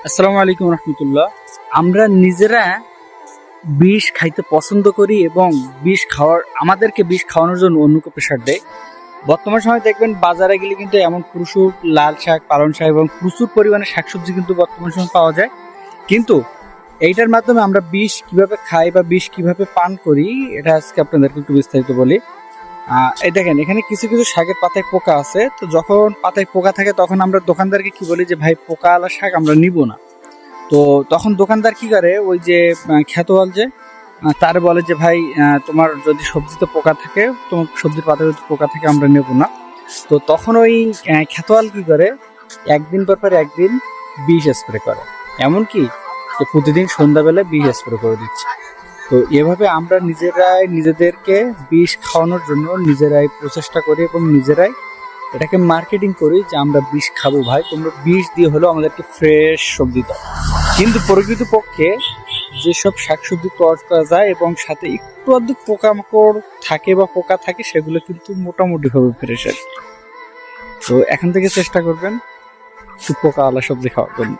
আসসালামু আলাইকুম রহমতুল্লাহ। আমরা নিজেরা বিষ খাইতে পছন্দ করি এবং আমাদেরকে বিষ খাওয়ানোর জন্য অন্যকে প্রেশার দেয়। বর্তমান সময় দেখবেন বাজারে গেলে কিন্তু এমন প্রচুর লাল শাক, পালং শাক এবং প্রচুর পরিমাণে শাকসবজি কিন্তু বর্তমান সময় পাওয়া যায়। কিন্তু এইটার মাধ্যমে আমরা বিষ কিভাবে খাই বা বিষ কিভাবে পান করি, এটা আজকে আপনাদেরকে একটু বিস্তারিত বলি। এই দেখেন, এখানে কিছু কিছু শাকের পাতায় পোকা আছে। তো যখন পাতায় পোকা থাকে তখন আমরা দোকানদারকে কি বলি যে ভাই, পোকা আলা শাক আমরা নিব না। তো তখন দোকানদার কি করে, ওই যে খ্যাতওয়াল যে তার বলে যে ভাই, তোমার যদি সবজিতে পোকা থাকে, তোমার সবজির পাতায় যদি পোকা থাকে আমরা নেব না। তো তখন ওই খ্যাতওয়াল কি করে, একদিন পর একদিন বিষ স্প্রে করে, এমনকি যে প্রতিদিন সন্ধ্যাবেলায় বিষ স্প্রে করে দিচ্ছে। তো এভাবে আমরা নিজেরাই নিজেদেরকে বিষ খাওয়ানোর জন্য নিজেরাই প্রচেষ্টা করি এবং নিজেরাই এটাকে মার্কেটিং করি যে আমরা বিষ খাবো ভাই, তোমরা বিষ দিয়ে হলেও আমাদেরকে ফ্রেশ সবজি দাও। কিন্তু প্রকৃতপক্ষে যেসব শাকসবজি তৈরি করা যায় এবং সাথে একটু আধটু পোকামাকড় থাকে বা পোকা থাকে, সেগুলো কিন্তু মোটামুটি ভাবে ফ্রেশ। তো এখান থেকে চেষ্টা করবেন একটু পোকা আলা সবজি খাওয়ার জন্য।